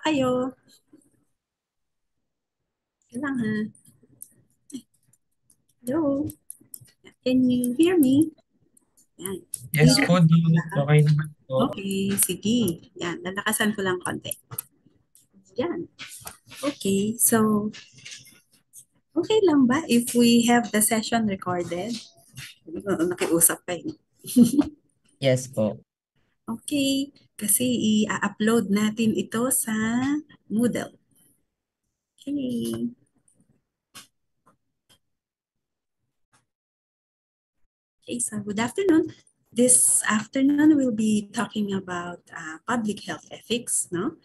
kayo. Kailang ha. Hello. Can you hear me? Yan. Yes Clear po, di ba? okay naman po. Okay, sige. Yan, lalakasan ko lang konti. Yan. Okay, so okay lang ba if we have the session recorded? Nakiusap pa eh. Yes po. Okay, kasi i-upload natin ito sa Moodle. Okay. Okay, so good afternoon. This afternoon, we'll be talking about public health ethics. No?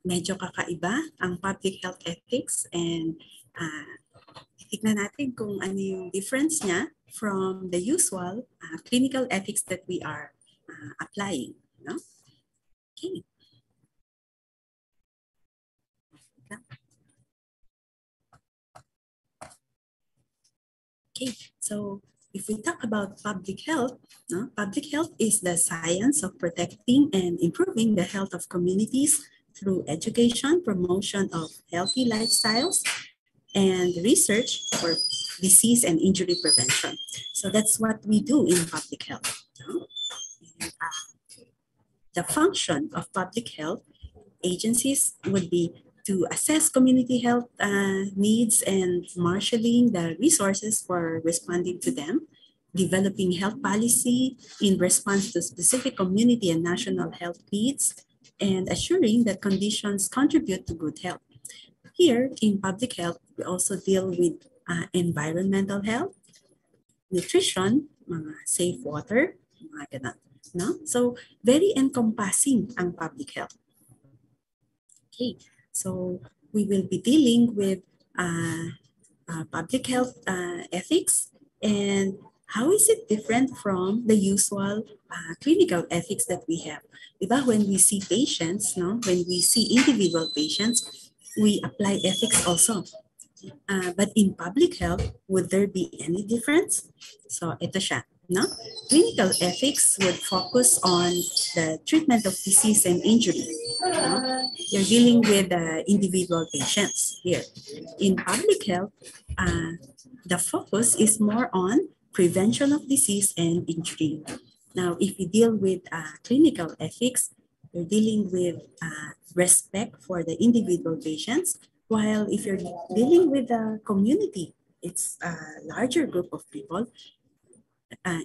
Medyo kakaiba ang public health ethics and tignan natin kung ano yung difference niya from the usual clinical ethics that we are applying. No? Okay. Okay, so if we talk about public health, no, public health is the science of protecting and improving the health of communities through education, promotion of healthy lifestyles, and research for disease and injury prevention. So that's what we do in public health. No? And, the function of public health agencies would be to assess community health needs and marshaling the resources for responding to them, developing health policy in response to specific community and national health needs, and assuring that conditions contribute to good health. Here in public health, we also deal with environmental health, nutrition, mga safe water, mga ganun. No? So, very encompassing ang public health. Okay, so we will be dealing with public health ethics and how is it different from the usual clinical ethics that we have? Diba, when we see patients, no, when we see individual patients, we apply ethics also. But in public health, would there be any difference? So ito siya. No? Clinical ethics would focus on the treatment of disease and injury. No? You're dealing with individual patients here. In public health, the focus is more on prevention of disease and injury. Now, if you deal with clinical ethics, you're dealing with respect for the individual patients, while if you're dealing with the community, it's a larger group of people,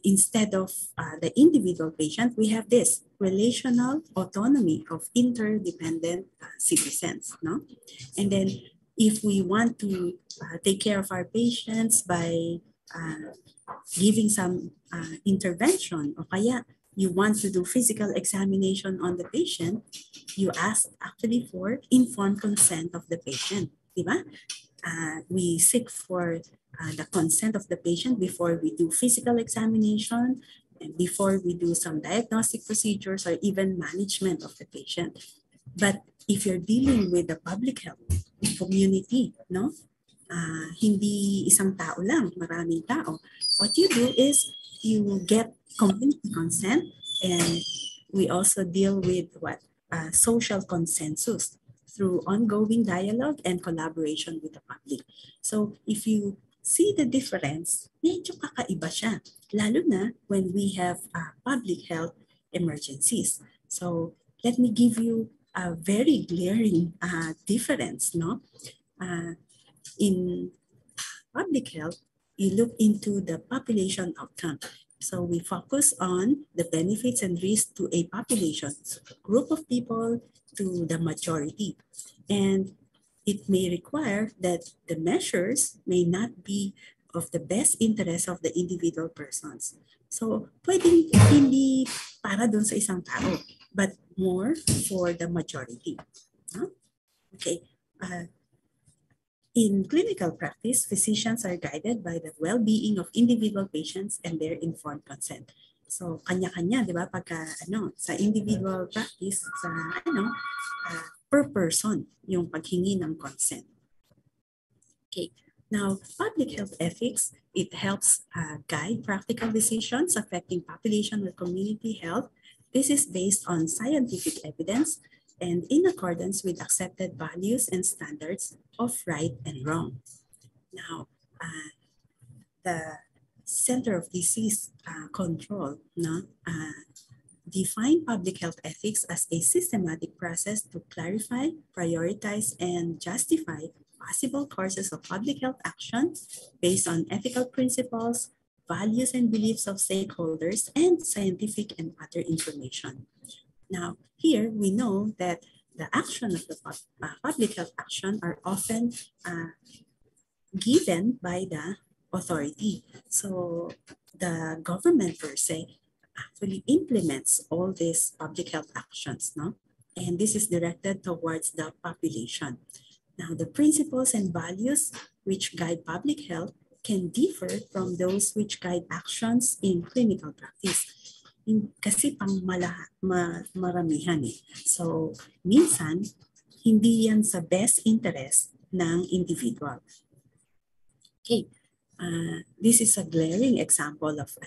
instead of the individual patient, we have this relational autonomy of interdependent citizens. No? And then if we want to take care of our patients by giving some intervention, o kaya you want to do physical examination on the patient, you ask actually for informed consent of the patient. Diba? We seek for the consent of the patient before we do physical examination and before we do some diagnostic procedures or even management of the patient. But if you're dealing with the public health community, no? Hindi isang tao lang, maraming tao. What you do is you get community consent and we also deal with what? Social consensus through ongoing dialogue and collaboration with the public. So if you see the difference, medyo kakaiba siya. Lalo na when we have public health emergencies. So let me give you a very glaring difference. No? In public health, you look into the population outcome. So we focus on the benefits and risks to a population, group of people to the majority. And it may require that the measures may not be of the best interest of the individual persons. So pwedeng hindi para dun sa isang tao, but more for the majority. Huh? Okay. In clinical practice, physicians are guided by the well-being of individual patients and their informed consent. So, kanya-kanya, di ba? Pagka, sa individual practice, per person, yung paghingi ng consent. Okay. Now, public health ethics, it helps guide practical decisions affecting population or community health. This is based on scientific evidence and in accordance with accepted values and standards of right and wrong. Now, the Center of Disease Control define public health ethics as a systematic process to clarify, prioritize, and justify possible courses of public health action based on ethical principles, values and beliefs of stakeholders, and scientific and other information. Now, here we know that the action of the public health action are often given by the authority. So the government per se actually implements all these public health actions, no? And this is directed towards the population. Now, the principles and values which guide public health can differ from those which guide actions in clinical practice. Kasi pang maramihan eh. So, minsan, hindi yan sa best interest ng individual. Okay, this is a glaring example of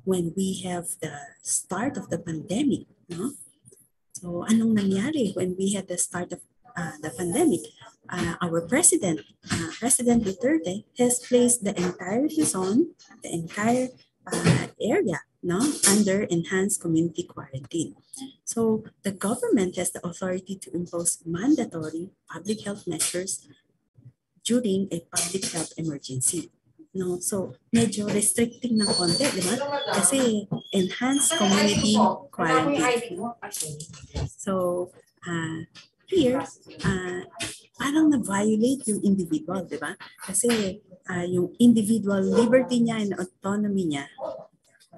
when we have the start of the pandemic, no? So anong nangyari when we had the start of the pandemic? Our president, President Duterte, has placed the entire Luzon, the entire area, no, under enhanced community quarantine. So the government has the authority to impose mandatory public health measures during a public health emergency. No, so medyo restricting ng konti, di ba? Kasi enhanced community quarantine. So here, parang na-violate yung individual, di ba? Kasi yung individual liberty niya and autonomy niya,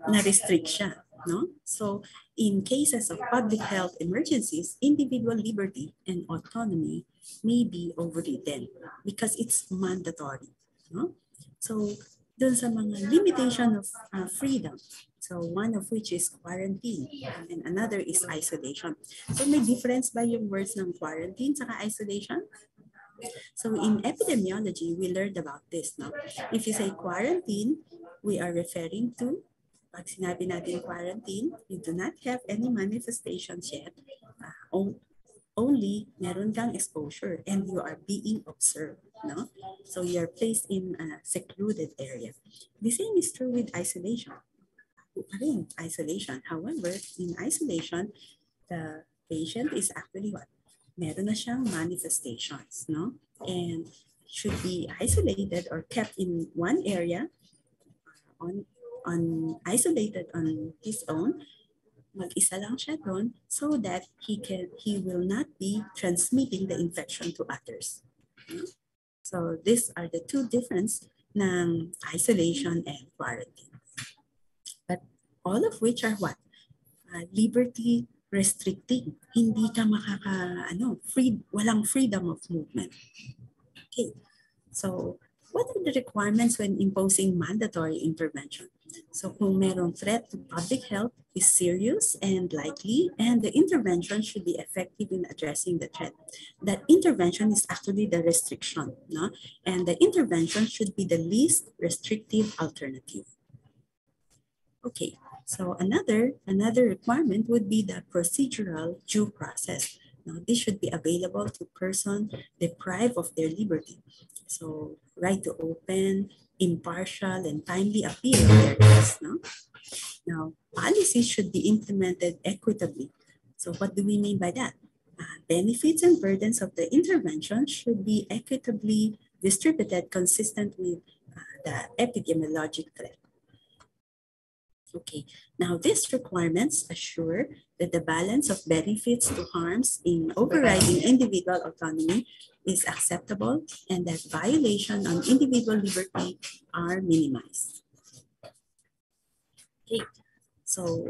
na-restrict siya. No? So in cases of public health emergencies, individual liberty and autonomy may be overridden because it's mandatory. No? So dun sa mga limitation of freedom, so one of which is quarantine and another is isolation. So may difference ba yung words ng quarantine saka isolation? So in epidemiology, we learned about this. No? If you say quarantine, we are referring to, pag sinabi natin quarantine, you do not have any manifestations yet. Only meron kang exposure and you are being observed. No? So you're placed in a secluded area. The same is true with isolation. Isolation. However, in isolation, the patient is actually what? Meron na siyang manifestations, no? And should be isolated or kept in one area, isolated on his own, mag-isa lang siya doon so that he will not be transmitting the infection to others. So these are the two differences ng isolation and quarantine. But all of which are what? Liberty restricting. Hindi ka walang freedom of movement. Okay, so what are the requirements when imposing mandatory intervention? So kung merong threat to public health is serious and likely, and the intervention should be effective in addressing the threat. That intervention is actually the restriction, no? And the intervention should be the least restrictive alternative. Okay, so another requirement would be the procedural due process. Now, this should be available to persons deprived of their liberty. So, right to open, impartial, and timely appeal of their case. No? Now, policies should be implemented equitably. So, what do we mean by that? Benefits and burdens of the intervention should be equitably distributed consistent with the epidemiologic threat. Okay, now these requirements assure that the balance of benefits to harms in overriding individual autonomy is acceptable and that violation on individual liberty are minimized. Okay, so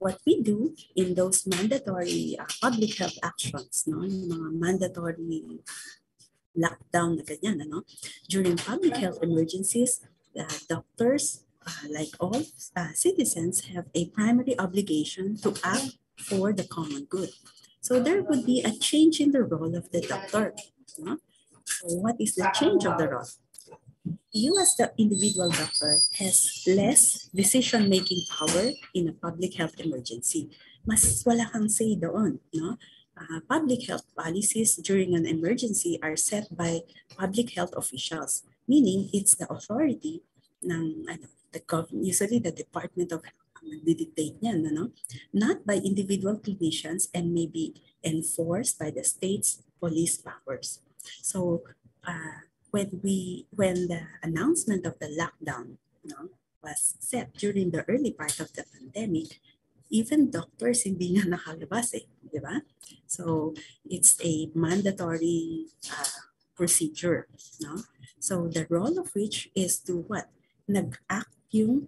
what we do in those mandatory public health actions, no, yung mga mandatory lockdown na ganyan, ano, during public health emergencies, doctors, like all citizens, have a primary obligation to act for the common good. So there would be a change in the role of the doctor. No? So what is the change of the role? You as the individual doctor has less decision-making power in a public health emergency. Mas wala kang say doon. No? public health policies during an emergency are set by public health officials, meaning it's the authority ng usually the Department of Health ang nagdidictate niyan, not by individual clinicians and may be enforced by the state's police powers. So when the announcement of the lockdown was set during the early part of the pandemic, even doctors hindi nga nakalabas di ba? So it's a mandatory procedure, So the role of which is to what? Nag-act yung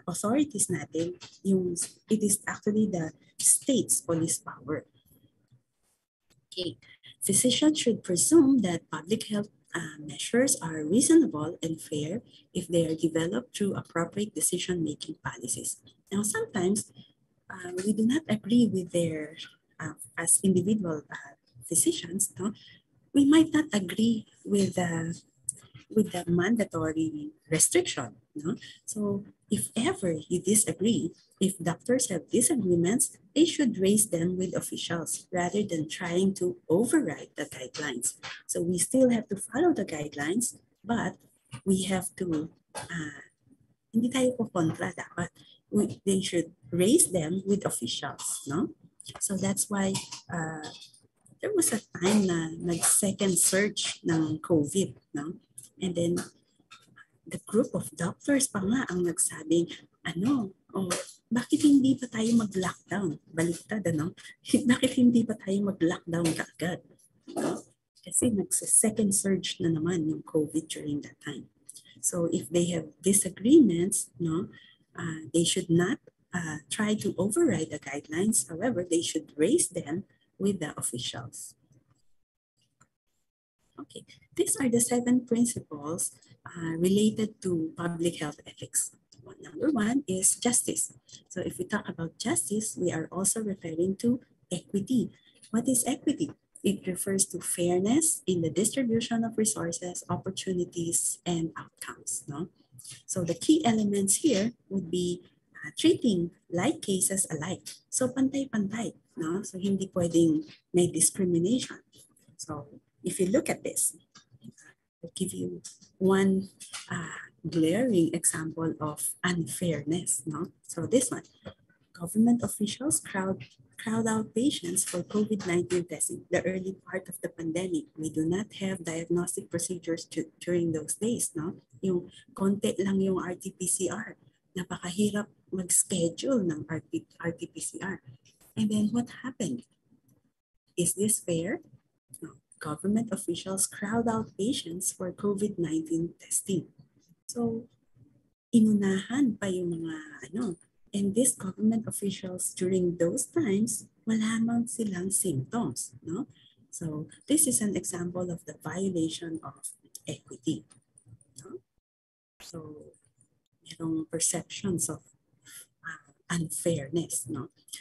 authorities natin, it is actually the state's police power. Okay, physicians should presume that public health measures are reasonable and fair if they are developed through appropriate decision-making policies. Now, sometimes we do not agree with their, as individual physicians, we might not agree with the mandatory restriction. So if ever you disagree, if doctors have disagreements, they should raise them with officials rather than trying to override the guidelines. So we still have to follow the guidelines, but we have to, hindi tayo po kontra dapat. They should raise them with officials, So that's why there was a time na nag-second surge ng COVID, And then the group of doctors pa nga ang nagsabing, bakit hindi pa tayo mag-lockdown? Baliktad, Bakit hindi pa tayo mag-lockdown kaagad? Kasi nagsa-second surge na naman yung COVID during that time. So if they have disagreements, they should not try to override the guidelines. However, they should raise them with the officials. Okay, these are the 7 principles related to public health ethics. Number 1 is justice. So if we talk about justice, we are also referring to equity. What is equity? It refers to fairness in the distribution of resources, opportunities, and outcomes. So the key elements here would be treating like cases alike. So pantay-pantay. So hindi pwedeng may discrimination. So if you look at this, I'll give you one glaring example of unfairness. So this one, government officials crowd out patients for COVID-19 testing. The early part of the pandemic, we do not have diagnostic procedures during those days. Yung konti lang yung RT-PCR. Napakahirap mag-schedule ng RT-PCR. And then what happened? Is this fair? No. Government officials crowd out patients for COVID-19 testing. So, inunahan pa yung mga and these government officials during those times, wala man silang symptoms. So, this is an example of the violation of equity. So, merong perceptions of unfairness.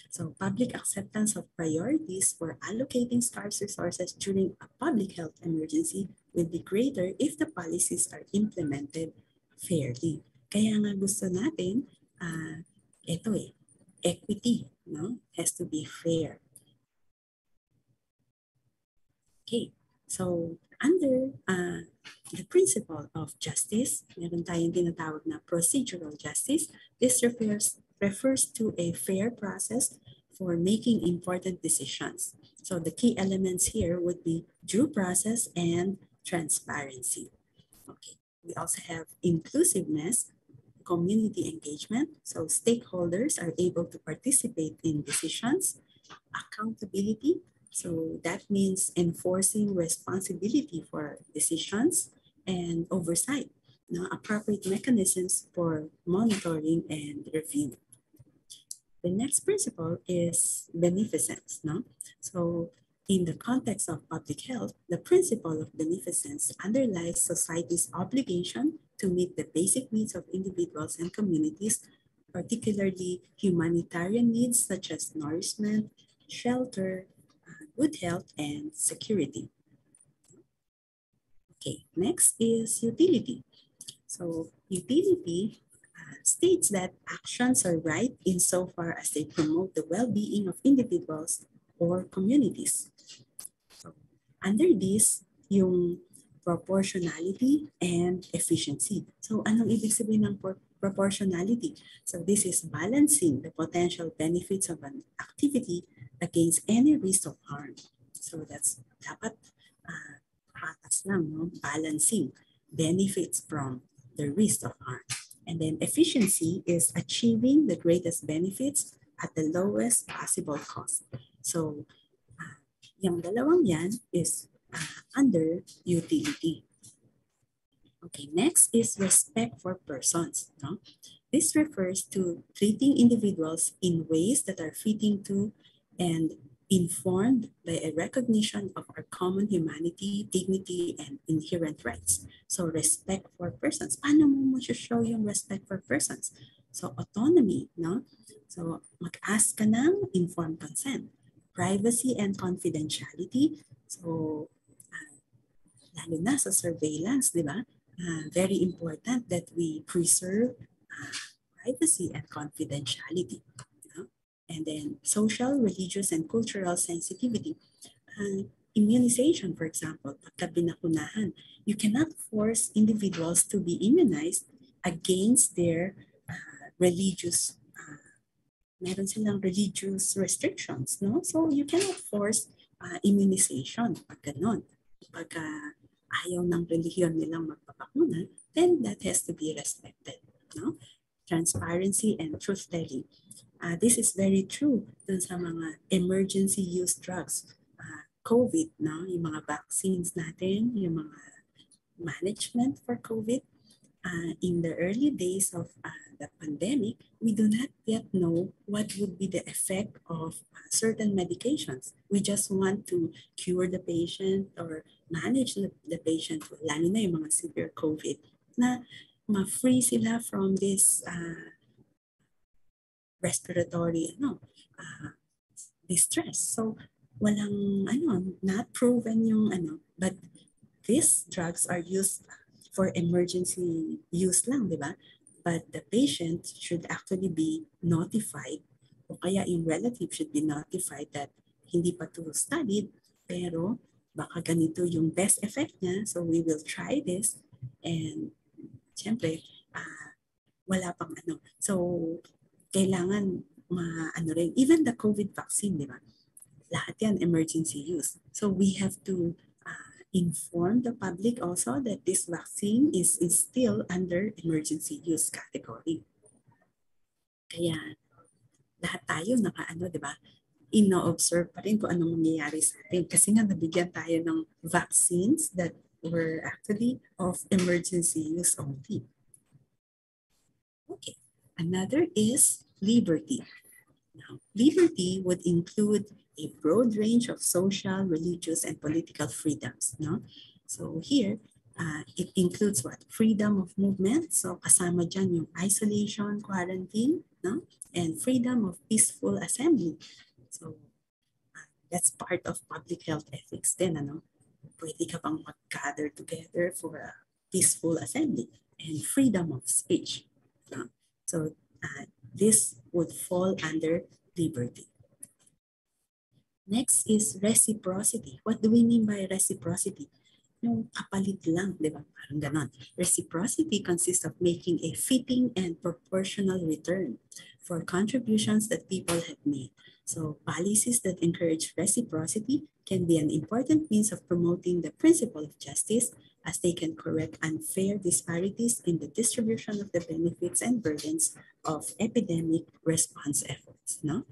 So public acceptance of priorities for allocating scarce resources during a public health emergency will be greater if the policies are implemented fairly. Kaya nga gusto natin, equity, has to be fair. Okay, so under the principle of justice, meron tayong tinatawag na procedural justice. This refers to a fair process for making important decisions. So the key elements here would be due process and transparency. Okay, we also have inclusiveness, community engagement. So stakeholders are able to participate in decisions, accountability. So that means enforcing responsibility for decisions and oversight, appropriate mechanisms for monitoring and review. The next principle is beneficence. So in the context of public health, the principle of beneficence underlies society's obligation to meet the basic needs of individuals and communities, particularly humanitarian needs such as nourishment, shelter, good health, and security. Okay, next is utility. So utility states that actions are right insofar as they promote the well-being of individuals or communities. So, under this, yung proportionality and efficiency. So, anong ibig sabihin ng proportionality? So, this is balancing the potential benefits of an activity against any risk of harm. So, that's dapat patas lang, no? Balancing benefits from the risk of harm. And then efficiency is achieving the greatest benefits at the lowest possible cost. So, yung dalawang yan is under utility. Okay, next is respect for persons. No? This refers to treating individuals in ways that are fitting to and informed by a recognition of our common humanity, dignity, and inherent rights. So respect for persons. Paano mo show yung respect for persons? So autonomy, no? So mag-ask ka ng informed consent. Privacy and confidentiality. So lalo na sa surveillance, di ba? Very important that we preserve privacy and confidentiality. And then social, religious, and cultural sensitivity. Immunization, for example, pagka binakunahan, you cannot force individuals to be immunized against their religious, meron silang religious restrictions, no? So you cannot force immunization pag ganon. Pagka ayaw ng relihiyon nilang magpapakuna, then that has to be respected, no? Transparency and truth-telling. This is very true dun sa mga emergency use drugs. COVID, no? Yung mga vaccines natin, yung mga management for COVID. In the early days of the pandemic, we do not yet know what would be the effect of certain medications. We just want to cure the patient or manage the patient, lalo na yung mga severe COVID, na ma-free sila from this respiratory distress. So walang not proven yung but these drugs are used for emergency use lang, di ba? But the patient should actually be notified o kaya yung relative should be notified that hindi pa to studied pero baka ganito yung best effect niya, so we will try this and siyempre wala pang So kailangan rin, even the COVID vaccine, di ba? Lahat yan emergency use. So we have to inform the public also that this vaccine is still under emergency use category. Kaya lahat tayo di ba? Ino-observe pa rin kung anong mangyayari sa atin. Kasi nga nabigyan tayo ng vaccines that were actually of emergency use only. Okay, another is liberty. Now, liberty would include a broad range of social, religious, and political freedoms. No? So here, it includes what? Freedom of movement. So kasama dyan yung isolation, quarantine, no? And freedom of peaceful assembly. So that's part of public health ethics din. Pwede ka bang mag-gather together for a peaceful assembly and freedom of speech. No? So this would fall under liberty. Next is reciprocity. What do we mean by reciprocity? Yung kapalit lang, di ba? Parang ganon. Reciprocity consists of making a fitting and proportional return for contributions that people have made. So policies that encourage reciprocity can be an important means of promoting the principle of justice, as they can correct unfair disparities in the distribution of the benefits and burdens of epidemic response efforts. No?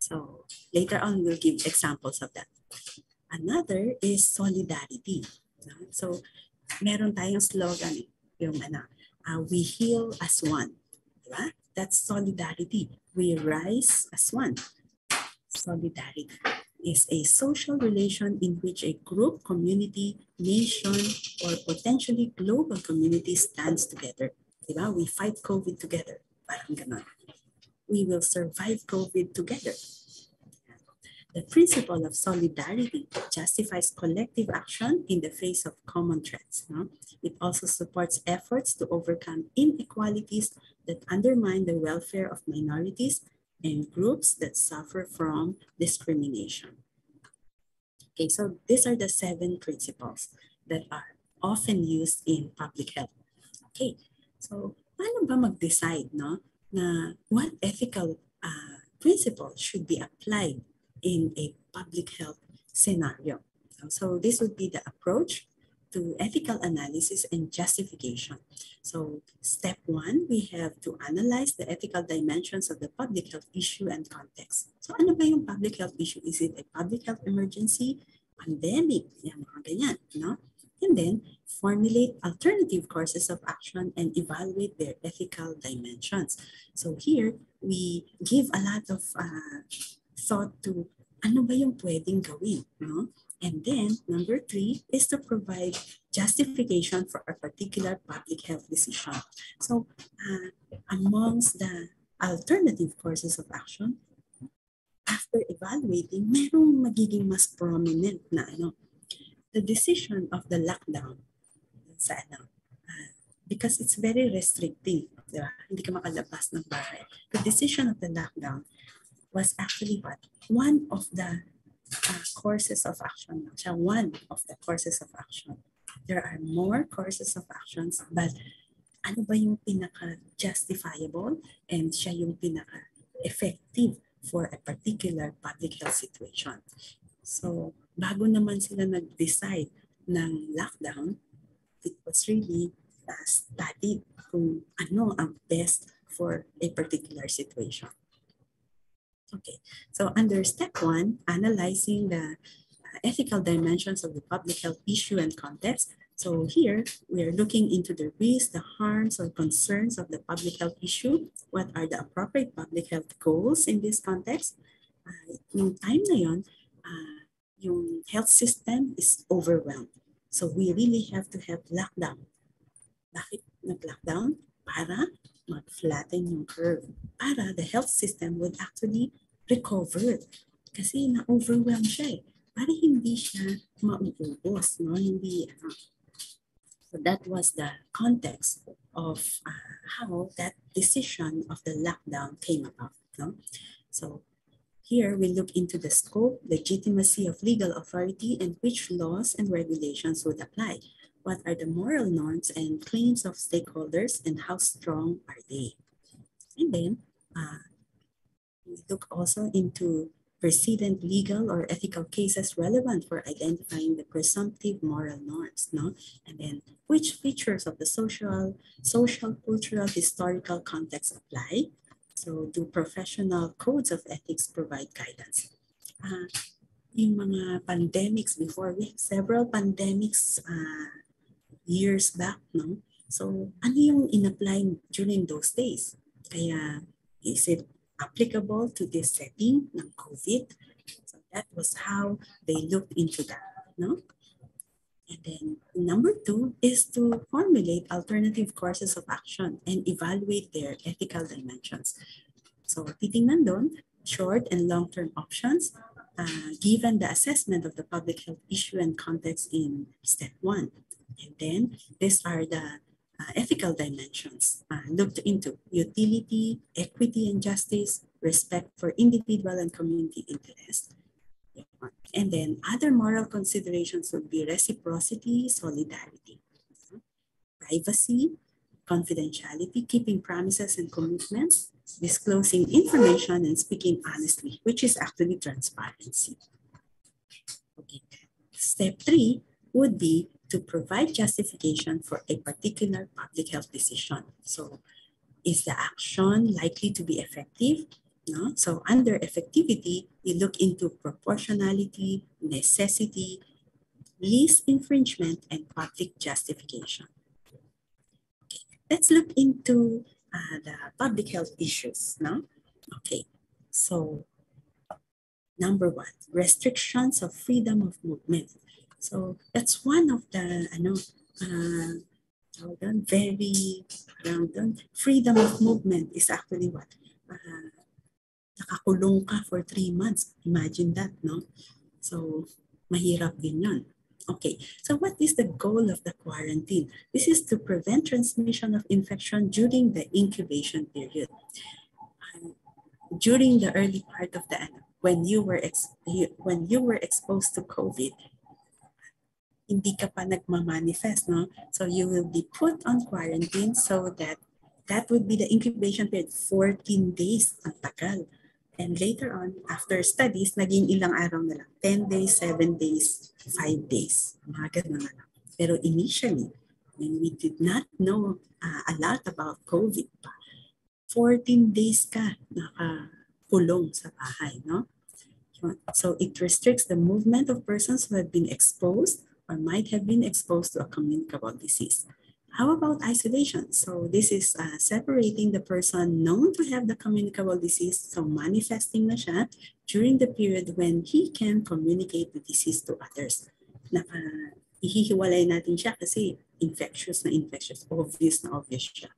So later on, we'll give examples of that. Another is solidarity. No? So meron tayong slogan, yung we heal as one. Diba? That's solidarity. We rise as one. Solidarity is a social relation in which a group, community, nation, or potentially global community stands together. Diba? We fight COVID together. Parang ganon. We will survive COVID together. The principle of solidarity justifies collective action in the face of common threats. No? It also supports efforts to overcome inequalities that undermine the welfare of minorities and groups that suffer from discrimination. Okay, so these are the 7 principles that are often used in public health. Okay, so paano ba mag-decide na what ethical principles should be applied in a public health scenario? So this would be the approach to ethical analysis and justification. So step 1, we have to analyze the ethical dimensions of the public health issue and context. So ano ba yung public health issue? Is it a public health emergency, pandemic, yung mga ganyan, no? And then formulate alternative courses of action and evaluate their ethical dimensions. So here, we give a lot of thought to ano ba yung pwedeng gawin, no? And then, number 3 is to provide justification for a particular public health decision. So, amongst the alternative courses of action, after evaluating, merong magiging mas prominent na the decision of the lockdown sa because it's very restricting, diba? Hindi ka makalabas ng bahay. The decision of the lockdown was actually what? One of the courses of action. So one of the courses of action. There are more courses of actions, but ano ba yung pinaka-justifiable and siya yung pinaka-effective for a particular public health situation. So bago naman sila nag-decide ng lockdown, it was really studied kung ano ang best for a particular situation. Okay, so under step 1, analyzing the ethical dimensions of the public health issue and context. So here, we are looking into the risks, the harms, or concerns of the public health issue. What are the appropriate public health goals in this context? Yung time na yun, yung health system is overwhelmed. So we really have to have lockdown. Bakit nag-lockdown? Para mag-flatten yung curve. Para the health system would actually recover. Kasi na-overwhelm siya eh. Para hindi siya mauubos, no? Hindi, So that was the context of how that decision of the lockdown came about, no? So here we look into the scope, legitimacy of legal authority, and which laws and regulations would apply. What are the moral norms and claims of stakeholders, and how strong are they? And then we look also into precedent legal or ethical cases relevant for identifying the presumptive moral norms, no? And then which features of the social, cultural, historical context apply? So do professional codes of ethics provide guidance? Yung mga pandemics before, we have several pandemics years back, no? So ano yung in-apply during those days? Kaya is it applicable to this setting ng COVID? So that was how they looked into that, no? And then number 2 is to formulate alternative courses of action and evaluate their ethical dimensions. So titingnan doon, short and long-term options, given the assessment of the public health issue and context in step 1. And then these are the ethical dimensions looked into: utility, equity and justice, respect for individual and community interest. And then other moral considerations would be reciprocity, solidarity, privacy, confidentiality, keeping promises and commitments, disclosing information and speaking honestly, which is actually transparency. Okay. Step 3 would be to provide justification for a particular public health decision. So is the action likely to be effective? No? So under effectivity, we look into proportionality, necessity, least infringement, and public justification. Okay. Let's look into the public health issues. No? Okay, so number 1, restrictions of freedom of movement. So that's one of the freedom of movement is actually what? Nakakulong ka for 3 months. Imagine that, no? So mahirap din yun. Okay, so what is the goal of the quarantine? This is to prevent transmission of infection during the incubation period. during the early part of the when you were exposed to COVID, hindi ka pa nagmamanifest, no? So you will be put on quarantine so that would be the incubation period, 14 days, ang tagal. And later on, after studies, naging ilang araw na lang, 10 days, 7 days, 5 days, mga ganun na lang. Pero initially, when we did not know a lot about COVID pa, 14 days ka nakakulong sa bahay, no? So it restricts the movement of persons who have been exposed or might have been exposed to a communicable disease. How about isolation? So this is separating the person known to have the communicable disease, so manifesting na siya during the period when he can communicate the disease to others. Ihihiwalay natin siya kasi infectious, obvious siya.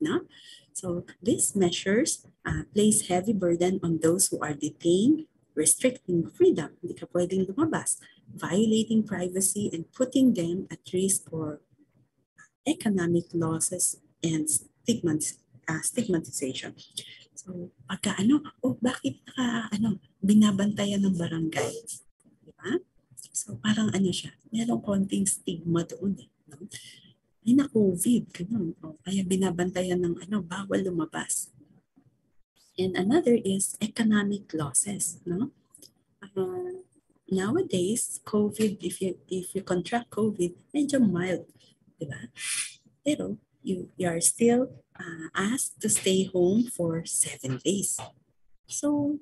No? So these measures place heavy burden on those who are detained, restricting freedom, hindi ka pwedeng lumabas, violating privacy, and putting them at risk for economic losses and stigmatization. So, pagka bakit binabantayan ng barangay? Diba? So, parang siya, merong konting stigma doon. No? Ay na COVID, ganun. Kaya binabantayan ng bawal lumabas. And another is economic losses. No? Nowadays, COVID, if you contract COVID, medyo mild. Diba? Pero you are still asked to stay home for 7 days. So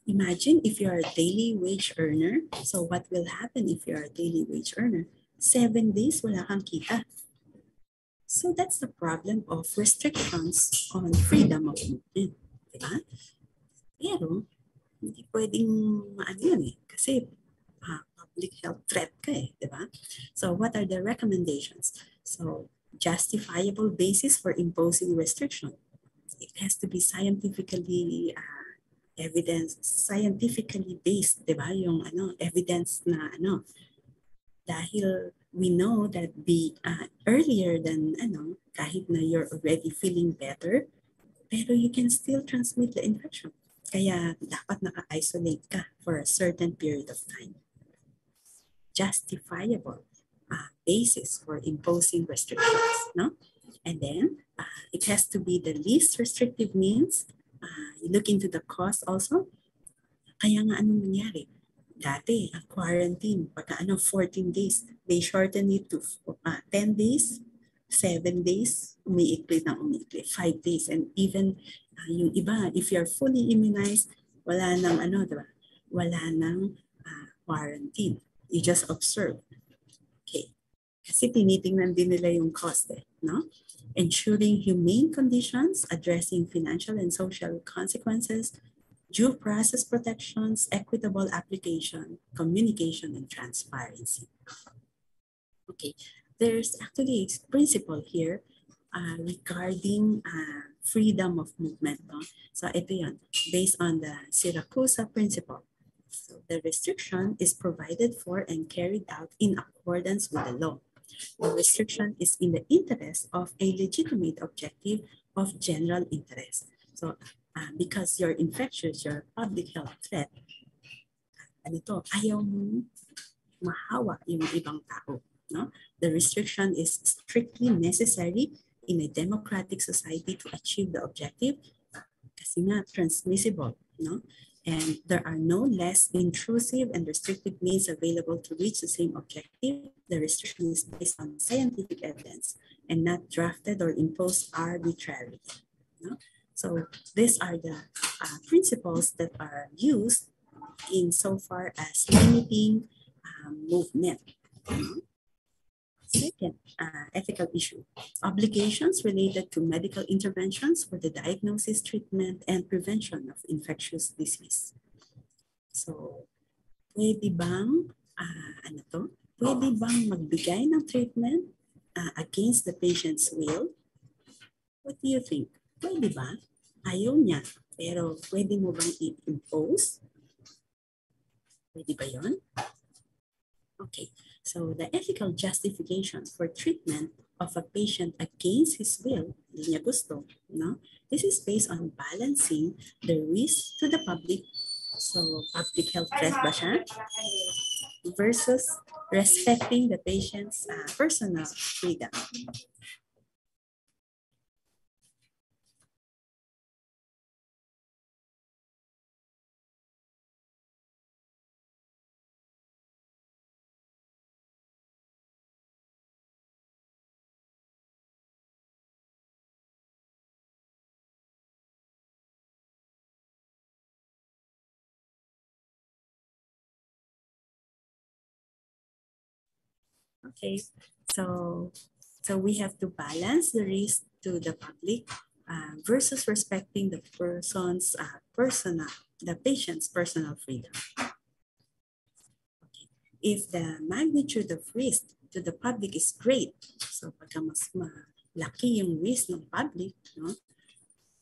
imagine if you are a daily wage earner. So what will happen if you are a daily wage earner? 7 days wala kang kita. So that's the problem of restrictions on freedom of movement. Diba? Pero hindi pwedeng kasi public health threat ka diba? So what are the recommendations? So justifiable basis for imposing restriction. It has to be scientifically scientifically based, diba? Yung evidence na dahil we know that earlier than kahit na you're already feeling better, pero you can still transmit the infection. Kaya dapat naka-isolate ka for a certain period of time. Justifiable basis for imposing restrictions, no? And then it has to be the least restrictive means. You look into the cost also. Kaya nga anong nangyari? Dati, ang quarantine, pagka 14 days, they shorten it to 10 days, 7 days, umiikli, 5 days. And even yung iba, if you're fully immunized, wala nang diba? Wala nang quarantine. You just observe. Okay. Kasi tinitingnan din nila yung cost no? Ensuring humane conditions, addressing financial and social consequences, due process protections, equitable application, communication, and transparency. Okay, there's actually a principle here regarding freedom of movement. No? So ito yun, based on the Syracuse principle. So the restriction is provided for and carried out in accordance with the law. The restriction is in the interest of a legitimate objective of general interest. So because you're infectious, you're a public health threat, ayaw mo mahawa yung ibang tao. No? The restriction is strictly necessary in a democratic society to achieve the objective kasi nga transmissible. No? And there are no less intrusive and restrictive means available to reach the same objective. The restriction is based on scientific evidence and not drafted or imposed arbitrarily. No? So these are the principles that are used in so far as limiting movement. Second, ethical issue. Obligations related to medical interventions for the diagnosis, treatment, and prevention of infectious disease. So, pwede bang, Pwede bang magbigay ng treatment against the patient's will? What do you think? Pwede ba? Ayaw niya, pero pwede mo bang i-impose? Pwede ba yun? Okay. So the ethical justification for treatment of a patient against his will, hindi niya gusto, no? This is based on balancing the risk to the public. So public health threat ba siya? Versus respecting the patient's personal freedom. Okay, so we have to balance the risk to the public versus respecting the person's the patient's personal freedom. Okay. If the magnitude of risk to the public is great, so pagka mas malaki yung risk ng public, no?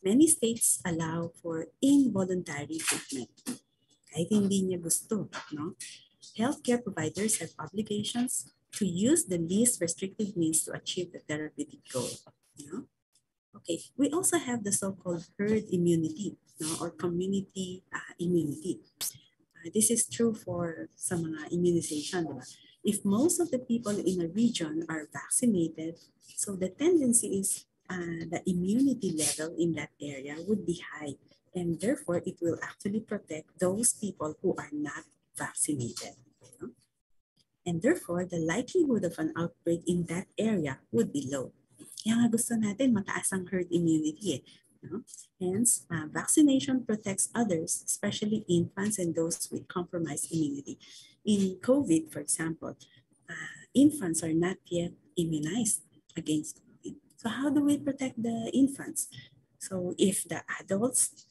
Many states allow for involuntary treatment. Kahit hindi niya gusto, no? Healthcare providers have obligations to use the least restrictive means to achieve the therapeutic goal. You know? Okay, we also have the so-called herd immunity, no, or community immunity. This is true for sa mga immunization. Diba? If most of the people in a region are vaccinated, so the tendency is the immunity level in that area would be high, and therefore it will actually protect those people who are not vaccinated. And therefore, the likelihood of an outbreak in that area would be low. Kaya nga gusto natin mataas ang herd immunity. No? Hence, vaccination protects others, especially infants and those with compromised immunity. In COVID, for example, infants are not yet immunized against COVID. So how do we protect the infants? So if the adults,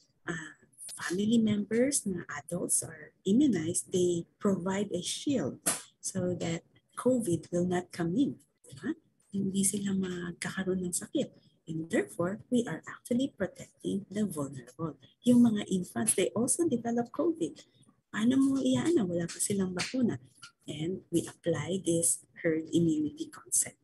family members na adults are immunized, they provide a shield so that COVID will not come in. Diba? Hindi sila magkakaroon ng sakit. And therefore, we are actually protecting the vulnerable. Yung mga infants, they also develop COVID. Paano mo iyan? Wala pa silang bakuna. And we apply this herd immunity concept.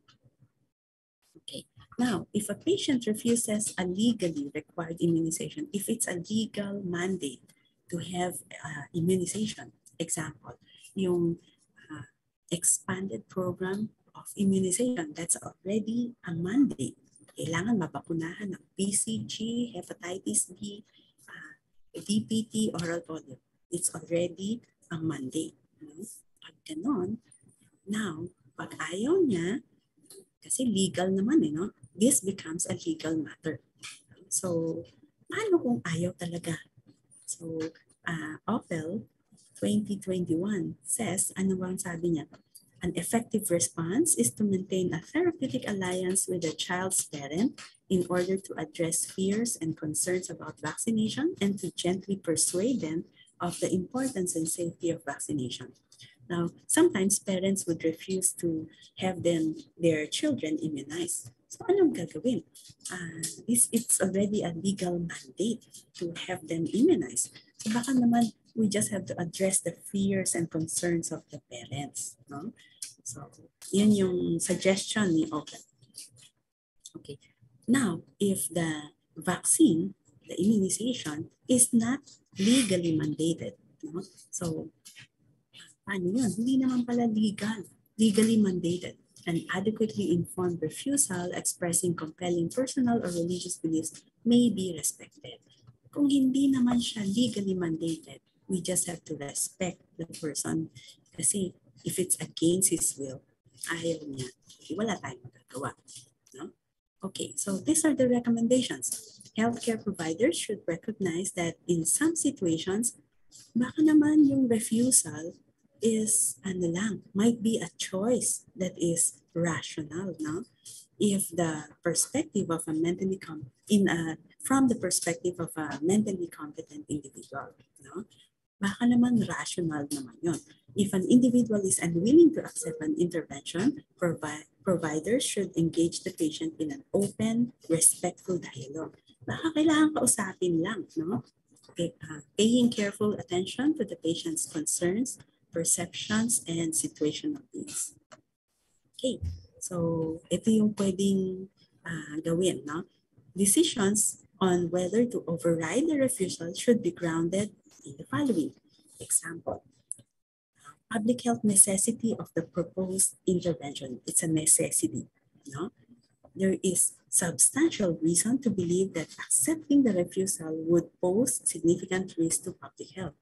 Okay. Now, if a patient refuses a legally required immunization, if it's a legal mandate to have immunization, example, yung expanded program of immunization, that's already a mandate. Kailangan mabakunahan ng BCG, hepatitis B, DPT, oral polio. It's already a mandate. Pag ganon, now, pag ayaw niya, kasi legal naman no? This becomes a legal matter. So, paano kung ayaw talaga? So, OPEL 2021 says, ano bang sabi niya? An effective response is to maintain a therapeutic alliance with the child's parent in order to address fears and concerns about vaccination and to gently persuade them of the importance and safety of vaccination. Now, sometimes parents would refuse to have their children immunized. So anong gagawin? It's already a legal mandate to have them immunized. So baka naman we just have to address the fears and concerns of the parents. No? So yan yung suggestion ni OPEL. Okay. Now, if the vaccine, the immunization, is not legally mandated, no? So paano yun? Hindi naman pala legally mandated. An adequately informed refusal expressing compelling personal or religious beliefs may be respected. Kung hindi naman siya legally mandated, we just have to respect the person kasi if it's against his will, ayaw niya, wala tayong magagawa. No? Okay, so these are the recommendations. Healthcare providers should recognize that in some situations, baka naman yung refusal is might be a choice that is rational, no? If the perspective of a from the perspective of a mentally competent individual, no? Baka naman rational naman yun. If an individual is unwilling to accept an intervention, providers should engage the patient in an open, respectful dialogue. Baka kailangan kausapin lang, no? Paying careful attention to the patient's concerns, perceptions, and situational needs. Okay, so ito yung pwedeng gawin, no? Decisions on whether to override the refusal should be grounded in the following. Example, public health necessity of the proposed intervention. It's a necessity, no? There is substantial reason to believe that accepting the refusal would pose significant risk to public health.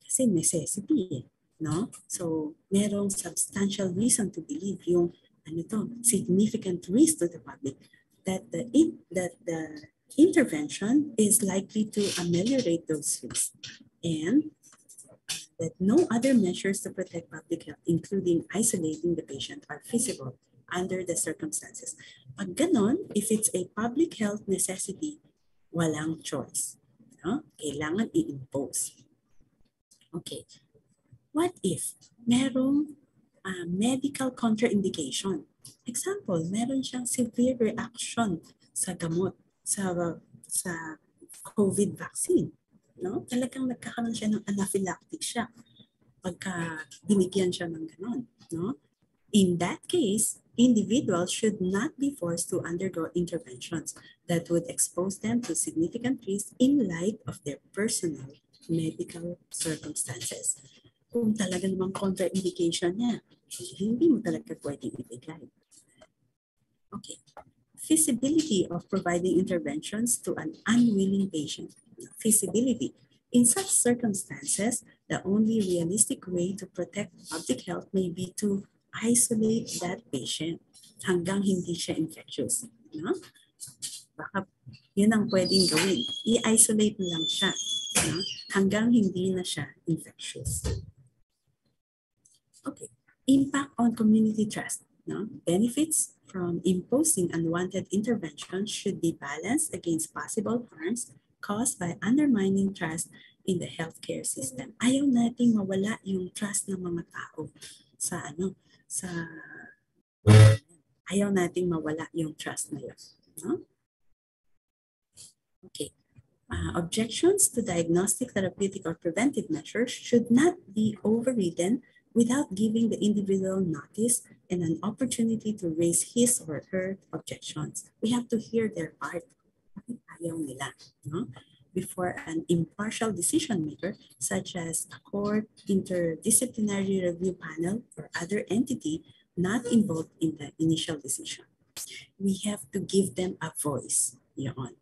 Kasi necessity, no? So, merong substantial reason to believe yung significant risk to the public that the intervention is likely to ameliorate those risks, and that no other measures to protect public health, including isolating the patient, are feasible under the circumstances. Pag ganon, if it's a public health necessity, walang choice. No? Kailangan i-impose. Okay. What if merong medical contraindication? Example, meron siyang severe reaction sa gamot, sa COVID vaccine. No? Talagang nagkakaroon siya ng anaphylactic shock pagka binigyan siya ng ganon. No? In that case, individuals should not be forced to undergo interventions that would expose them to significant risk in light of their personal medical circumstances. Kung talaga namang contraindication niya, hindi mo talaga pwedeng ibigay. Okay. Feasibility of providing interventions to an unwilling patient. Feasibility. In such circumstances, the only realistic way to protect public health may be to isolate that patient hanggang hindi siya infectious. No? Baka yun ang pwedeng gawin. I-isolate lang siya, no? Hanggang hindi na siya infectious. Okay. Impact on community trust. No? Benefits from imposing unwanted interventions should be balanced against possible harms caused by undermining trust in the healthcare system. Ayaw nating mawala yung trust ng mga tao ayaw nating mawala yung trust na yun. No? Okay. Objections to diagnostic, therapeutic, or preventive measures should not be overridden without giving the individual notice and an opportunity to raise his or her objections. We have to hear their part. Ayaw nila, no? Before an impartial decision maker, such as a court, interdisciplinary review panel, or other entity not involved in the initial decision. We have to give them a voice. Yun.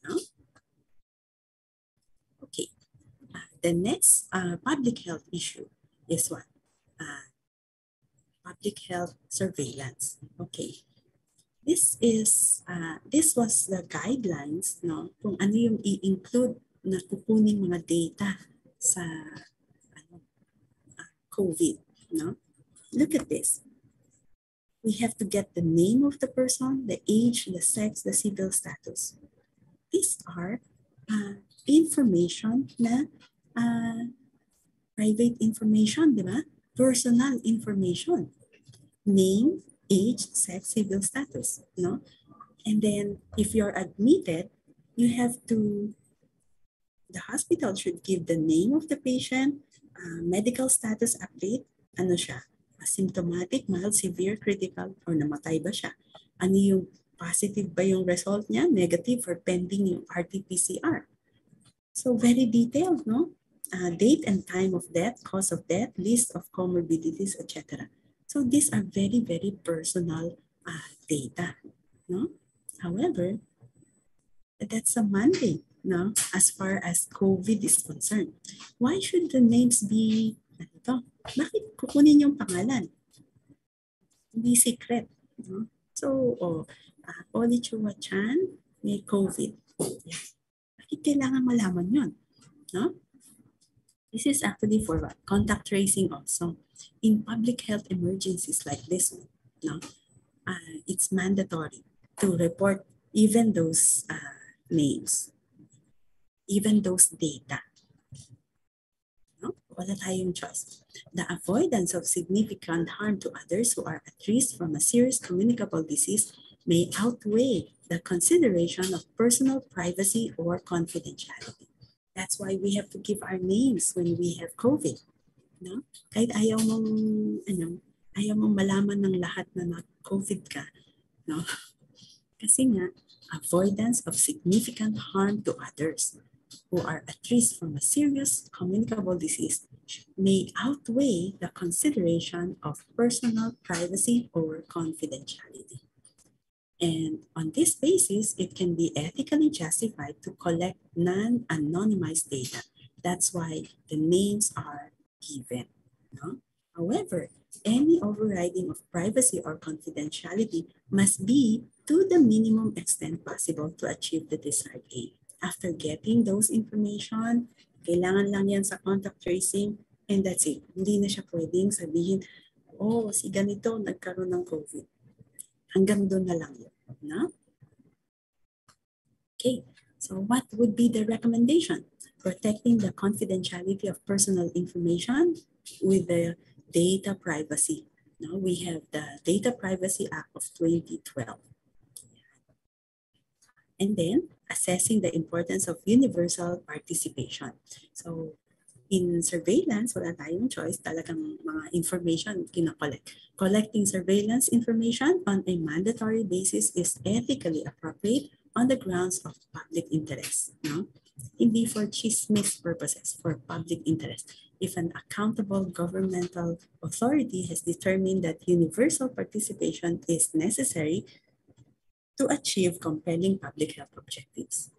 No? Okay. The next public health issue is what? Public health surveillance. Okay. This was the guidelines, no, kung ano yung i-include na kukuning mga data sa COVID, no? Look at this. We have to get the name of the person, the age, the sex, the civil status. These are information na private information, di ba? Personal information. Name, age, sex, civil status, no? And then if you're admitted, you have to, the hospital should give the name of the patient, medical status update, ano siya, asymptomatic, mild, severe, critical, or namatay ba siya? Ano yung positive ba yung result niya, negative, or pending yung RT-PCR? So very detailed, no? Date and time of death, cause of death, list of comorbidities, etc. So these are very, very personal data, no? However, that's a mandate, no? As far as COVID is concerned. Why should the names be, bakit kukunin yung pangalan? Hindi secret, no? So, Polly Chua Chan may COVID. Yeah. Bakit kailangan malaman yun, no? This is actually for what? Contact tracing also. In public health emergencies like this one, no? It's mandatory to report even those names, even those data. No? Wala tayong choice. The avoidance of significant harm to others who are at risk from a serious communicable disease may outweigh the consideration of personal privacy or confidentiality. That's why we have to give our names when we have COVID. No? Kahit ayaw mong Ayaw mong malaman ng lahat na COVID ka, no? Kasi nga, avoidance of significant harm to others who are at risk from a serious communicable disease may outweigh the consideration of personal privacy or confidentiality. And on this basis, it can be ethically justified to collect non-anonymized data. That's why the names are given. No? However, any overriding of privacy or confidentiality must be to the minimum extent possible to achieve the desired aim. After getting those information, kailangan lang yan sa contact tracing, and that's it. Hindi na siya pwedeng sabihin, oh, si ganito nagkaroon ng COVID. Hanggang doon na lang yun. No? Okay, so what would be the recommendation? Protecting the confidentiality of personal information with the data privacy. Now we have the Data Privacy Act of 2012. And then assessing the importance of universal participation. So in surveillance, wala tayong choice, talagang mga information kinakollect. Collecting surveillance information on a mandatory basis is ethically appropriate on the grounds of public interest. No? Hindi for chismis purposes, for public interest. If an accountable governmental authority has determined that universal participation is necessary to achieve compelling public health objectives.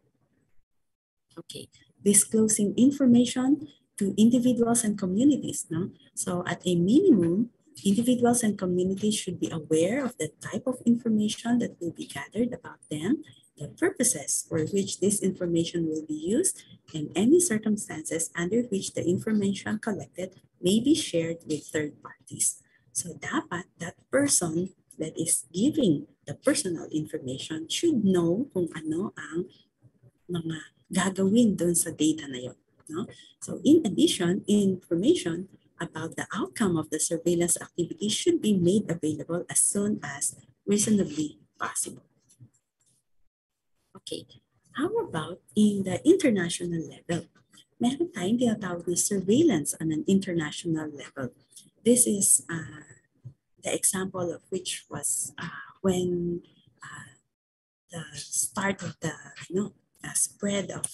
Okay, disclosing information to individuals and communities. No? So at a minimum, individuals and communities should be aware of the type of information that will be gathered about them, the purposes for which this information will be used, and any circumstances under which the information collected may be shared with third parties. So dapat that person that is giving the personal information should know kung ano ang mga gagawin doon sa data na yun. No? So in addition, information about the outcome of the surveillance activity should be made available as soon as reasonably possible. Okay, how about in the international level? Meron tayong tinatawag na surveillance on an international level. This is the example of which was when the start of the spread of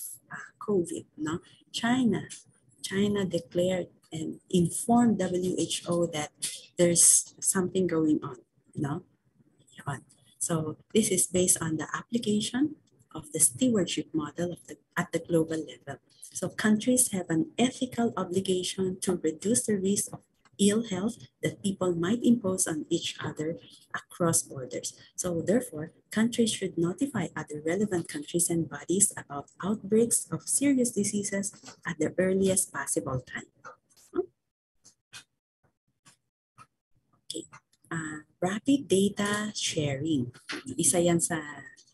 COVID, no? China declared and informed WHO that there's something going on, no? So this is based on the application of the stewardship model at the global level. So countries have an ethical obligation to reduce the risk of ill health that people might impose on each other across borders. So therefore, countries should notify other relevant countries and bodies about outbreaks of serious diseases at the earliest possible time. Okay. Rapid data sharing. Isa yan sa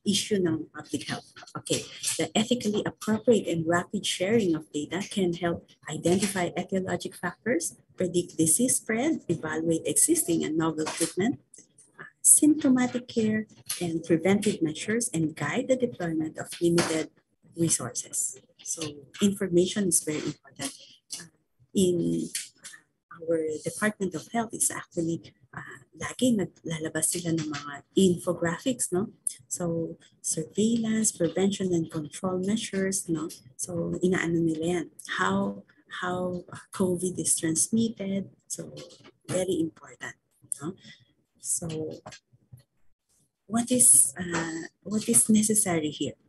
issue ng public health. Okay, the ethically appropriate and rapid sharing of data can help identify etiologic factors, predict disease spread, evaluate existing and novel treatment, symptomatic care, and preventive measures, and guide the deployment of limited resources. So information is very important. In our Department of Health is actually lagi naglalabas sila ng mga infographics, no? So surveillance, prevention and control measures, no? So inaano nila yan, how COVID is transmitted. So very important, no? So what is necessary here?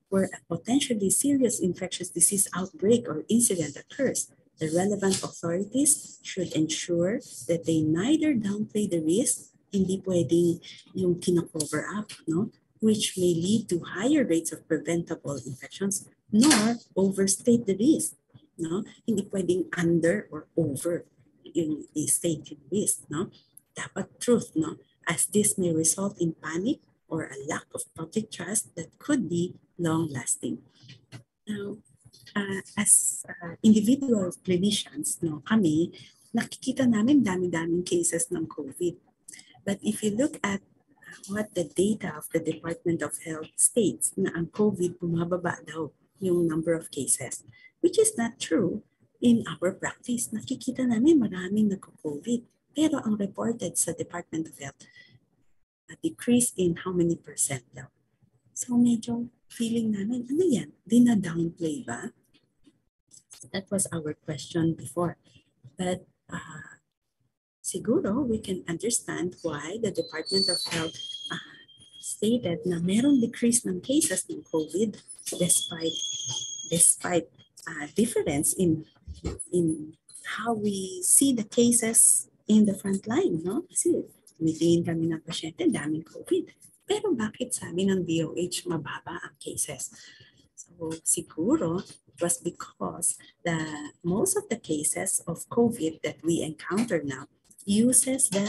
Where a potentially serious infectious disease outbreak or incident occurs, the relevant authorities should ensure that they neither downplay the risk, hindi pwedeng yung kino-cover up, no? Which may lead to higher rates of preventable infections, nor overstate the risk, no? Hindi pwedeng under or over yung state yung risk, no? Dapat truth, no? As this may result in panic or a lack of public trust that could be long-lasting. Now, as individual clinicians, no, kami, nakikita namin dami-daming cases ng COVID. But if you look at what the data of the Department of Health states, na ang COVID bumababa daw yung number of cases, which is not true in our practice. Nakikita namin maraming nagko-COVID. Pero ang reported sa Department of Health, a decrease in how many percent daw? So medyo feeling namin, ano yan? Dina-downplay ba? That was our question before. But siguro we can understand why the Department of Health stated na merong decrease ng cases ng COVID despite difference in how we see the cases in the front line, no? Kasi tumitingin kami ng pasyente, daming COVID. Pero bakit sabi ng DOH mababa ang cases? So siguro it was because most of the cases of COVID that we encounter now uses the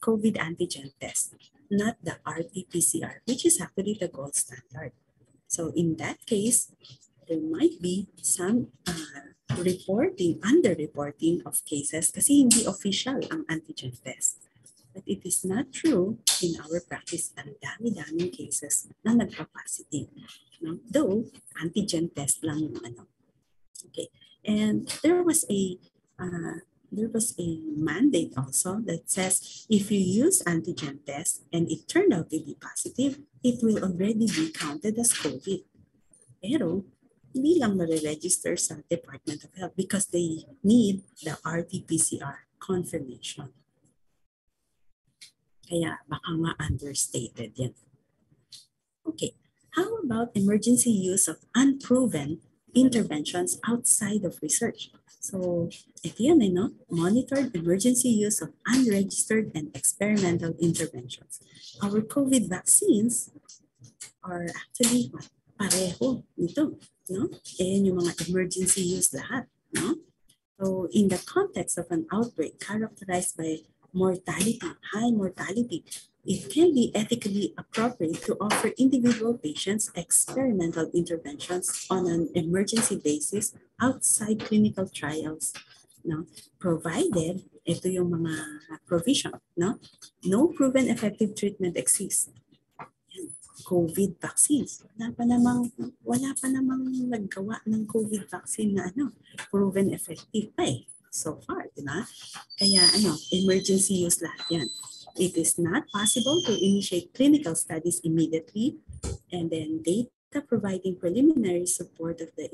COVID antigen test, not the RT-PCR, which is actually the gold standard. So in that case, there might be some underreporting of cases kasi hindi official ang antigen test. But it is not true in our practice. Ang dami-daming cases na nagpa-positive. No? Though, antigen test lang yung ano. Okay. And there was a mandate also that says if you use antigen test and it turned out to be positive, it will already be counted as COVID. Pero, hindi lang ma-register sa Department of Health because they need the RT-PCR confirmation. Kaya baka ma-understated yan. Okay, how about emergency use of unproven interventions outside of research? So, ito yan, no? Monitored emergency use of unregistered and experimental interventions. Our COVID vaccines are actually pareho nito, no? Ayan yung mga emergency use lahat, no? So, in the context of an outbreak characterized by high mortality, it can be ethically appropriate to offer individual patients experimental interventions on an emergency basis outside clinical trials, no? Provided, ito yung mga provision, no? No proven effective treatment exists. COVID vaccines. Wala pa namang naggawa ng COVID vaccine na proven effective pa so far, di ba? Kaya emergency use lahat yan. It is not possible to initiate clinical studies immediately, and then data providing preliminary support of the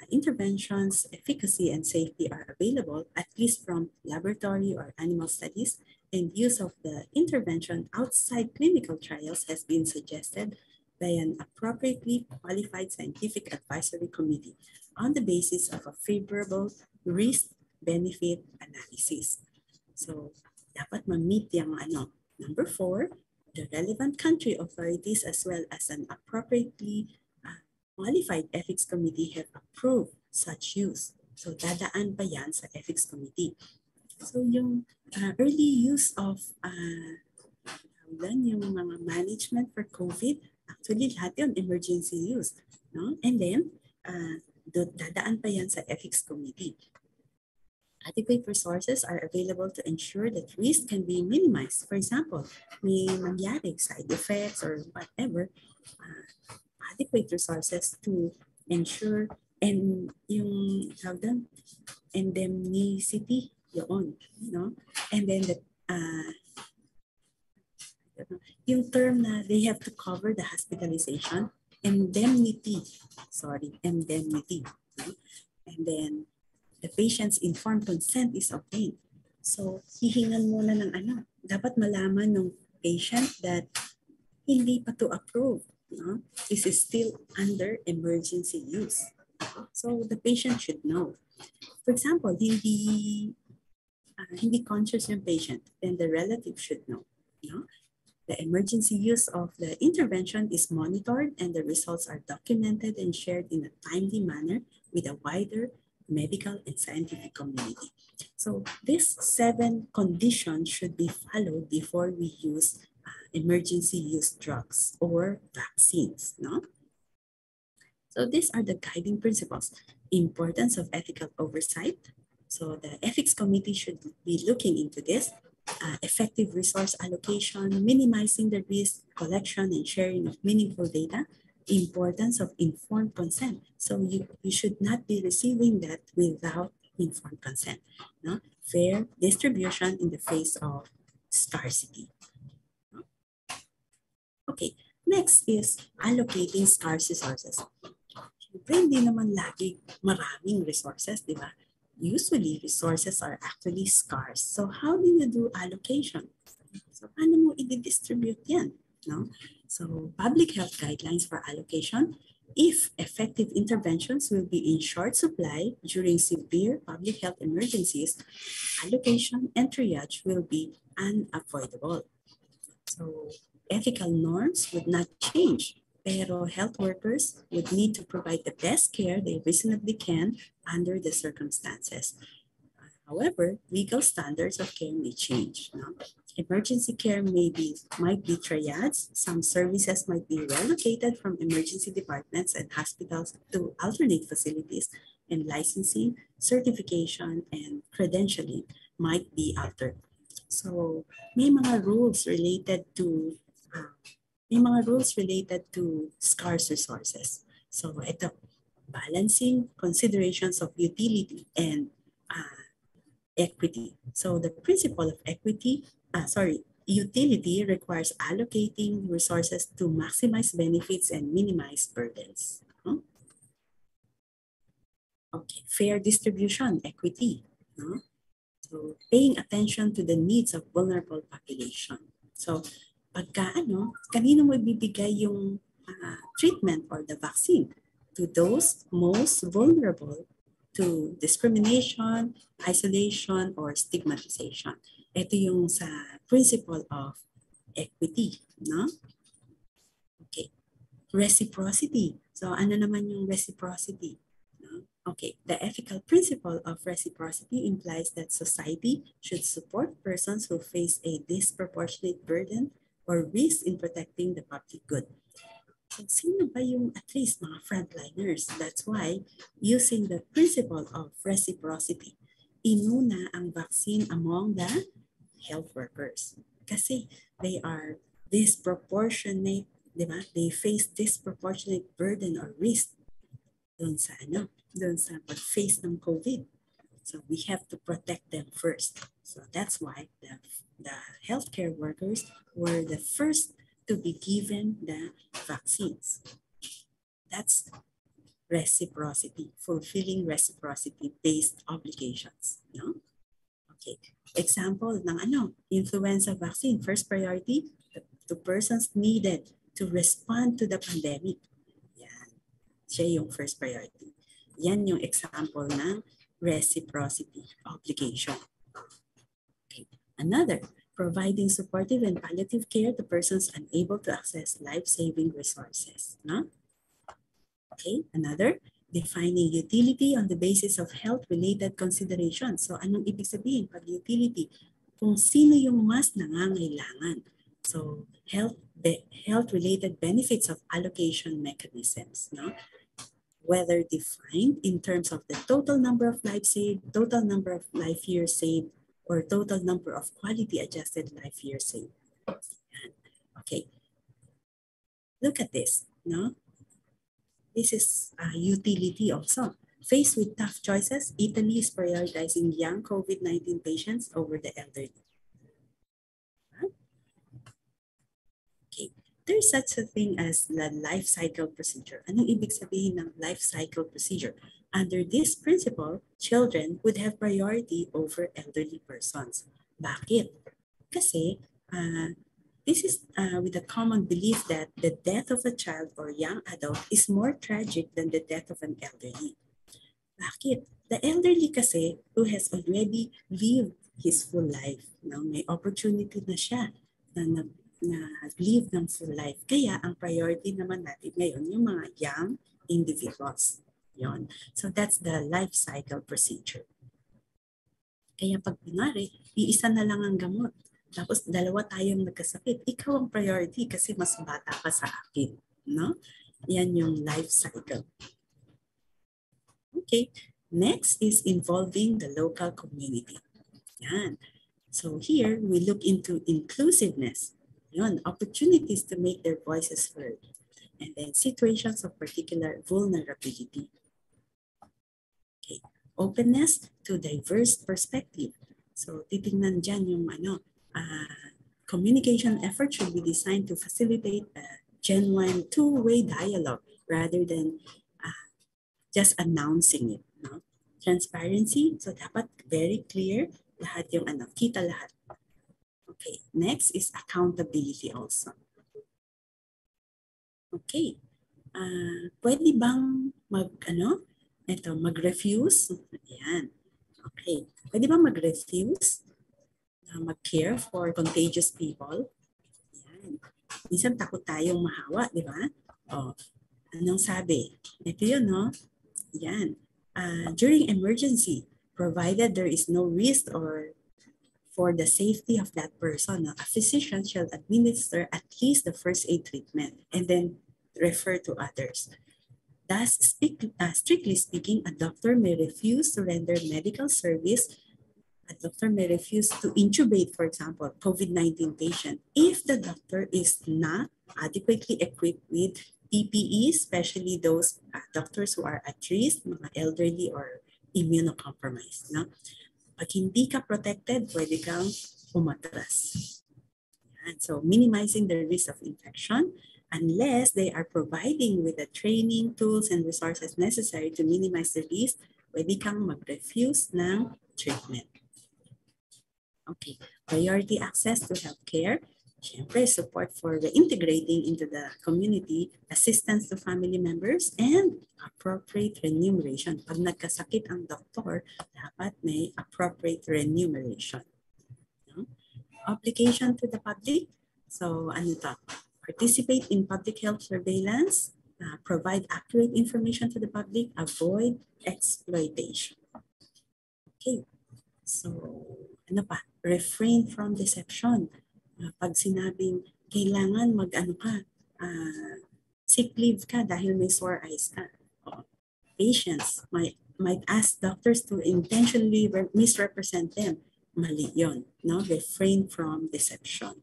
intervention's efficacy and safety are available, at least from laboratory or animal studies, and use of the intervention outside clinical trials has been suggested by an appropriately qualified scientific advisory committee on the basis of a favorable risk-benefit analysis. So, dapat ma-meet yung Number 4, the relevant country authorities as well as an appropriately qualified ethics committee have approved such use. So, dadaan pa yan sa ethics committee. So, yung early use of yung mga management for COVID, actually lahat yun emergency use. No? And then, dadaan pa yan sa ethics committee. Adequate resources are available to ensure that risk can be minimized. For example, may mangyari side effects or whatever, adequate resources to ensure and yung indemnicity yun, no? And then yung term na they have to cover the hospitalization, indemnity. No? And then the patient's informed consent is obtained. So, hihingan muna ng dapat malaman ng patient that hindi pa to approve. No? This is still under emergency use. So, the patient should know. For example, hindi conscious yung patient, then the relative should know. No? The emergency use of the intervention is monitored and the results are documented and shared in a timely manner with a wider medical and scientific community. So these 7 conditions should be followed before we use emergency use drugs or vaccines. No? So these are the guiding principles. Importance of ethical oversight. So the ethics committee should be looking into this. Effective resource allocation, minimizing the risk, collection and sharing of meaningful data, importance of informed consent. So you should not be receiving that without informed consent. No? fair distribution in the face of scarcity. Okay, next is allocating scarce resources. Siyempre, hindi naman lagi maraming resources, di ba? Usually, resources are actually scarce. So, how do you do allocation? So, paano mo i-distribute yan? No? So, public health guidelines for allocation, if effective interventions will be in short supply during severe public health emergencies, allocation and triage will be unavoidable. So, ethical norms would not change, pero health workers would need to provide the best care they reasonably can under the circumstances. However, legal standards of care may change. No? Emergency care might be triads. Some services might be relocated from emergency departments and hospitals to alternate facilities, and licensing, certification, and credentialing might be altered. So, may mga rules related to scarce resources. So, ito, balancing considerations of utility and equity. So the principle of utility requires allocating resources to maximize benefits and minimize burdens. Okay, fair distribution, equity. No? So paying attention to the needs of vulnerable population. So kanino mo ibibigay yung treatment or the vaccine? To those most vulnerable to discrimination, isolation, or stigmatization. Ito yung sa principle of equity, no? Okay. Reciprocity. So ano naman yung reciprocity? No? Okay, the ethical principle of reciprocity implies that society should support persons who face a disproportionate burden or risk in protecting the public good. So, sino ba yung at least mga frontliners? That's why, using the principle of reciprocity, inuna ang vaccine among the health workers. Kasi they are disproportionate, di ba? They face disproportionate burden or risk doon sa pag-face ng COVID. So we have to protect them first. So that's why the healthcare workers were the first to be given the vaccines. That's reciprocity, fulfilling reciprocity-based obligations. No? Okay. Example ng influenza vaccine. First priority to persons needed to respond to the pandemic. Yan. Siya yung first priority. Yan yung example ng reciprocity obligation. Okay. Another, providing supportive and palliative care to persons unable to access life-saving resources. No? Okay, another, defining utility on the basis of health-related considerations. So anong ibig sabihin pag utility? Kung sino yung mas nangangailangan. So health-related benefits of allocation mechanisms. No? Whether defined in terms of the total number of lives saved, total number of life years saved, or total number of quality-adjusted life years saved. Okay. Look at this, no? This is utility also. Faced with tough choices, Italy is prioritizing young COVID-19 patients over the elderly. Okay. There's such a thing as the life cycle procedure. Anong ibig sabihin ng life cycle procedure? Under this principle, children would have priority over elderly persons. Bakit? Kasi this is with a common belief that the death of a child or young adult is more tragic than the death of an elderly. Bakit? The elderly kasi who has already lived his full life. No? May opportunity na siya na live ng full life. Kaya ang priority naman natin ngayon yung mga young individuals. Yon. So that's the life cycle procedure. Kaya pag kunwari, iisa na lang ang gamot. Tapos dalawa tayong nagkasakit. Ikaw ang priority kasi mas bata ka sa akin. No? Yan yung life cycle. Okay. Next is involving the local community. Yan. So here, we look into inclusiveness. Yan, opportunities to make their voices heard. And then situations of particular vulnerability. Okay. Openness to diverse perspective. So titingnan dyan yung communication effort should be designed to facilitate a genuine two-way dialogue rather than just announcing it. No? Transparency, so dapat very clear, lahat yung kita lahat. Okay, next is accountability also. Okay, pwede bang mag-refuse? Ayan. Okay, pwede bang mag-refuse? Mag-care for contagious people? Ayan. Minsan takot tayong mahawa, di ba? Oh, anong sabi? Ito yun, no? Ayan. During emergency, provided there is no risk or for the safety of that person, a physician shall administer at least the first aid treatment and then refer to others. Thus, strictly speaking, a doctor may refuse to render medical service. A doctor may refuse to intubate, for example, COVID-19 patient if the doctor is not adequately equipped with PPE, especially those doctors who are at risk, mga elderly or immunocompromised. No? Pag hindi ka protected, pwede kang umatras. And so minimizing the risk of infection unless they are providing with the training, tools, and resources necessary to minimize the risk, pwede kang mag-refuse ng treatment. Okay, priority access to healthcare. Siyempre, support for reintegrating into the community, assistance to family members, and appropriate remuneration. Pag nagkasakit ang doktor, dapat may appropriate remuneration. No? Application to the public. So, participate in public health surveillance, provide accurate information to the public, avoid exploitation. Okay, so refrain from deception. Pag sinabing kailangan sick leave ka dahil may sore eyes ka. Patients might ask doctors to intentionally misrepresent them. Mali yun, no? Refrain from deception.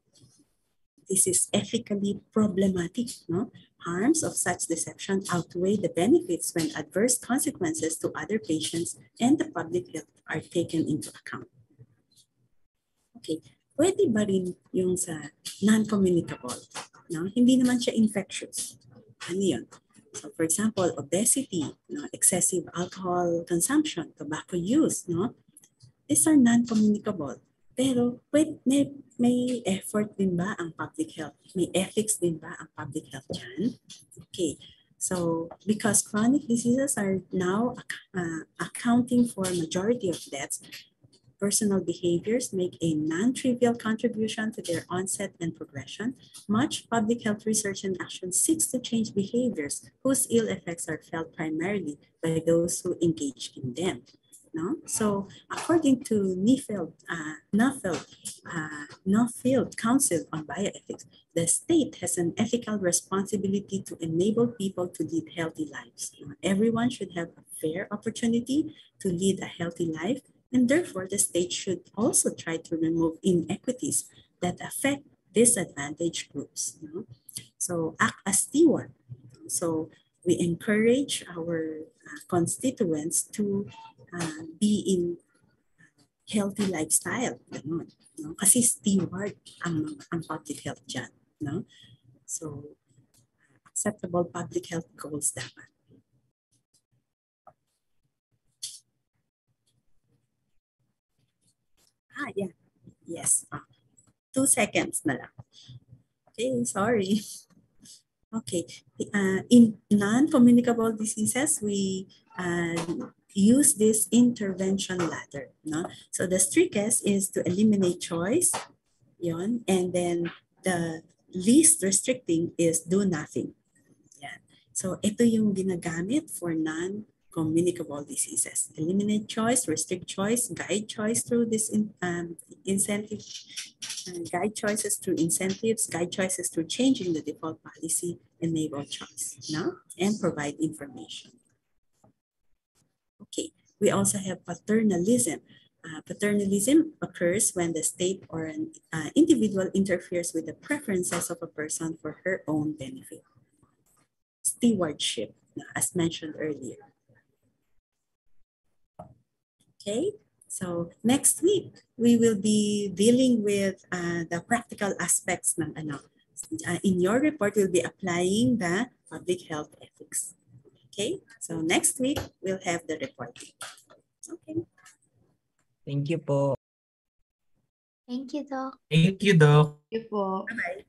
This is ethically problematic, no? Harms of such deception outweigh the benefits when adverse consequences to other patients and the public health are taken into account. Okay, pwede ba rin yung sa non-communicable? No? Hindi naman siya infectious. Ano yun? So for example, obesity, no? Excessive alcohol consumption, tobacco use, no? These are non-communicable. Pero may effort din ba ang public health? May ethics din ba ang public health dyan? Okay. So, because chronic diseases are now accounting for a majority of deaths, personal behaviors make a non-trivial contribution to their onset and progression. Much public health research and action seeks to change behaviors whose ill effects are felt primarily by those who engage in them. No? So, according to Nuffield Council on Bioethics, the state has an ethical responsibility to enable people to lead healthy lives. Everyone should have a fair opportunity to lead a healthy life, and therefore the state should also try to remove inequities that affect disadvantaged groups. So, act as steward. So, we encourage our constituents to be in healthy lifestyle. No? Kasi steward ang public health dyan. No? So, acceptable public health goals dapat. Yeah. Yes. 2 seconds na lang. Okay, sorry. Okay. In non-communicable diseases, we use this intervention ladder. No? So the strictest is to eliminate choice, yon, and then the least restricting is do nothing. Yan. So ito yung ginagamit for non-communicable diseases. Eliminate choice, restrict choice, guide choice through this incentive, guide choices through incentives, guide choices through changing the default policy, enable choice, no? And provide information. Okay, we also have paternalism. Paternalism occurs when the state or an individual interferes with the preferences of a person for her own benefit. Stewardship, as mentioned earlier. Okay, So next week, we will be dealing with the practical aspects ng ano. In your report, we'll be applying the public health ethics. Okay, so next week, we'll have the report. Okay. Thank you po. Thank you, Doc. Thank you, Doc. Thank you po. Bye-bye.